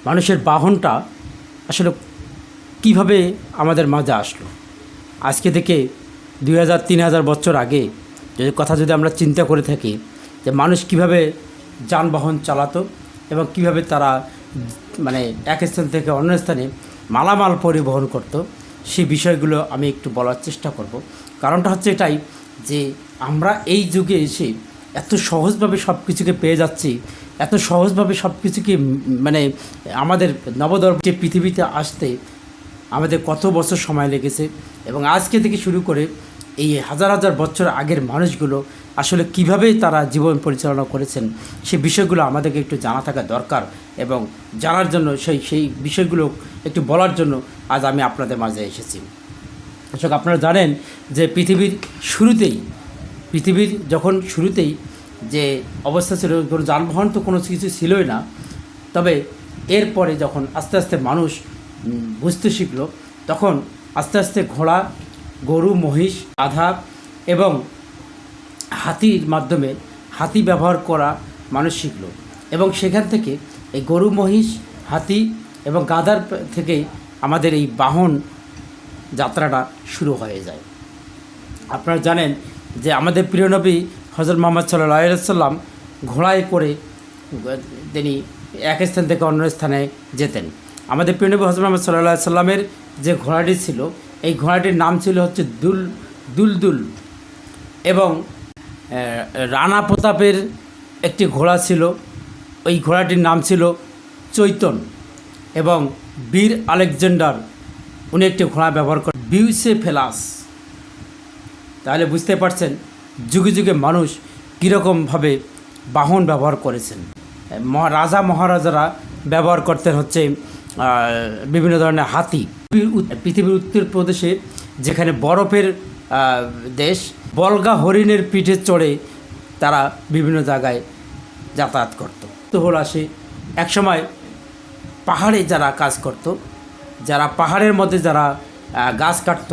মানুষের বাহনটা আসলে কিভাবে আমাদের মাঝে আসলো। আজকে থেকে 2000-3000 বছর আগে যদি আমরা চিন্তা করে থাকি যে মানুষ কিভাবে যানবাহন চালাতো এবং কিভাবে তারা মানে এক স্থান থেকে অন্য স্থানে মালামাল পরিবহন করত, সেই বিষয়গুলো আমি একটু বলার চেষ্টা করব। কারণটা হচ্ছে এটাই যে আমরা এই যুগে এসে এত সহজভাবে সব কিছুকে পেয়ে যাচ্ছি, এত সহজভাবে সব কিছুকে মানে আমাদের নবদর্পে পৃথিবীতে আসতে আমাদের কত বছর সময় লেগেছে এবং আজকে থেকে শুরু করে এই হাজার হাজার বছর আগের মানুষগুলো আসলে কিভাবে তারা জীবন পরিচালনা করেছেন সেই বিষয়গুলো আমাদেরকে একটু জানা থাকা দরকার এবং জানার জন্য সেই বিষয়গুলো একটু বলার জন্য আজ আমি আপনাদের মাঝে এসেছি। দর্শক, আপনারা জানেন যে পৃথিবীর যখন শুরুতেই যে অবস্থা ছিল, কোনো যানবাহন তো কোনো কিছু ছিলই না। তবে এরপরে যখন আস্তে আস্তে মানুষ বুঝতে শিখলো, তখন আস্তে আস্তে ঘোড়া, গরু, মহিষ, গাধা এবং হাতির মাধ্যমে হাতি ব্যবহার করা মানুষ শিখলো এবং সেখান থেকে এই গরু, মহিষ, হাতি এবং গাধার থেকে আমাদের এই বাহন যাত্রাটা শুরু হয়ে যায়। আপনারা জানেন যে আমাদের প্রিয় নবী হযরত মুহাম্মদ সাল্লাল্লাহু আলাইহি ওয়াসাল্লাম ঘোড়ায় করে তিনি এক স্থান থেকে অন্য স্থানে যেতেন। আমাদের প্রিয় নবী হযরত মুহাম্মদ সাল্লাল্লাহু আলাইহি ওয়াসাল্লামের যে ঘোড়াটি ছিল, এই ঘোড়াটির নাম ছিল হচ্ছে দুলদুল এবং রানা প্রতাপের একটি ঘোড়া ছিল, ওই ঘোড়াটির নাম ছিল চৈতন এবং বীর আলেকজান্ডার উনি একটি ঘোড়া ব্যবহার করেন বিউসেফেলাস। তাহলে বুঝতে পারছেন যুগে যুগে মানুষ কীরকমভাবে বাহন ব্যবহার করেছেন। রাজা মহারাজারা ব্যবহার করতেন হচ্ছে বিভিন্ন ধরনের হাতি। পৃথিবীর উত্তর প্রদেশে যেখানে বরফের দেশ, বলগা হরিণের পিঠে চড়ে তারা বিভিন্ন জায়গায় যাতায়াত করত। তো হল আসে একসময় পাহাড়ে যারা কাজ করত, যারা পাহাড়ের মধ্যে যারা গাছ কাটত,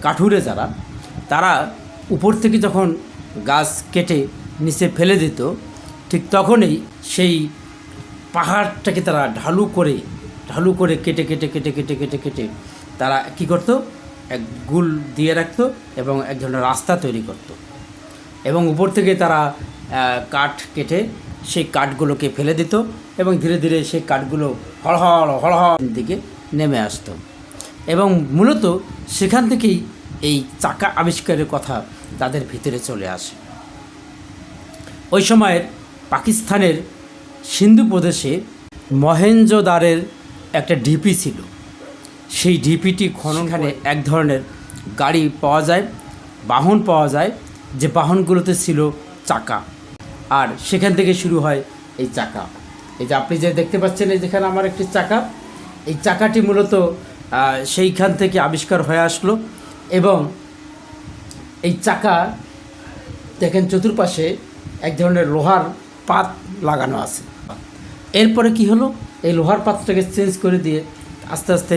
কাঠুরে যারা, তারা উপর থেকে যখন গাছ কেটে নিচে ফেলে দিত, ঠিক তখনই সেই পাহাড়টাকে তারা ঢালু করে কেটে কেটে কেটে কেটে কেটে কেটে তারা কী করত, এক গুল দিয়ে রাখত এবং এক ধরনের রাস্তা তৈরি করত এবং উপর থেকে তারা কাঠ কেটে সেই কাঠগুলোকে ফেলে দিত এবং ধীরে ধীরে সেই কাঠগুলো হড়হড় দিকে নেমে আসতো এবং মূলত সেখান থেকেই এই চাকা আবিষ্কারের কথা তাদের ভিতরে চলে আসে। ওই সময়ের পাকিস্তানের সিন্ধু প্রদেশে মহেঞ্জোদারের একটা ঢিপি ছিল। সেই ঢিপিটি খননখানে এক ধরনের গাড়ি পাওয়া যায়, বাহন পাওয়া যায়, যে বাহনগুলোতে ছিল চাকা, আর সেখান থেকে শুরু হয় এই চাকা। এই যে আপনি যে দেখতে পাচ্ছেন, এই যেখানে আমার একটি চাকা, এই চাকাটি মূলত সেইখান থেকে আবিষ্কার হয়ে আসলো এবং এই চাকা দেখেন চতুর্পাশে এক ধরনের লোহার পাত লাগানো আছে। এরপরে কি হলো, এই লোহার পাতটাকে চেঞ্জ করে দিয়ে আস্তে আস্তে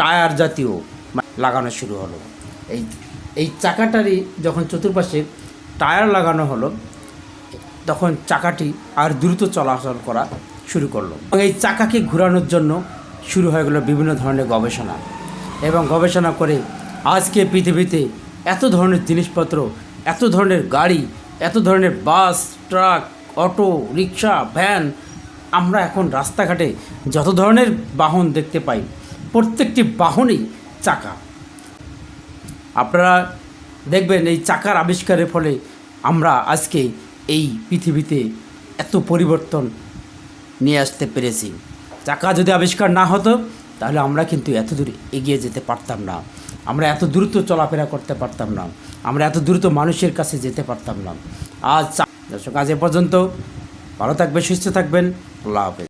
টায়ার জাতীয় লাগানো শুরু হলো। এই চাকাটারই যখন চতুর্পাশে টায়ার লাগানো হলো, তখন চাকাটি আর দ্রুত চলাচল করা শুরু করলো এবং এই চাকাকে ঘোরানোর জন্য শুরু হয়ে গেলো বিভিন্ন ধরনের গবেষণা এবং গবেষণা করে আজকে পৃথিবীতে এত ধরনের জিনিসপত্র, এত ধরনের গাড়ি, এত ধরনের বাস, ট্রাক, অটো, রিক্সা, ভ্যান, আমরা এখন রাস্তাঘাটে যত ধরনের বাহন দেখতে পাই, প্রত্যেকটি বাহনেই চাকা। আপনারা দেখবেন এই চাকার আবিষ্কারের ফলে আমরা আজকে এই পৃথিবীতে এত পরিবর্তন নিয়ে আসতে পেরেছি। চাকা যদি আবিষ্কার না হতো তাহলে আমরা কিন্তু এত দূর এগিয়ে যেতে পারতাম না, আমরা এত দ্রুত চলাফেরা করতে পারতাম না, আমরা এত দ্রুত মানুষের কাছে যেতে পারতাম না। দর্শক, আজ এ পর্যন্ত। ভালো থাকবেন, সুস্থ থাকবেন। আল্লাহ হাফেজ।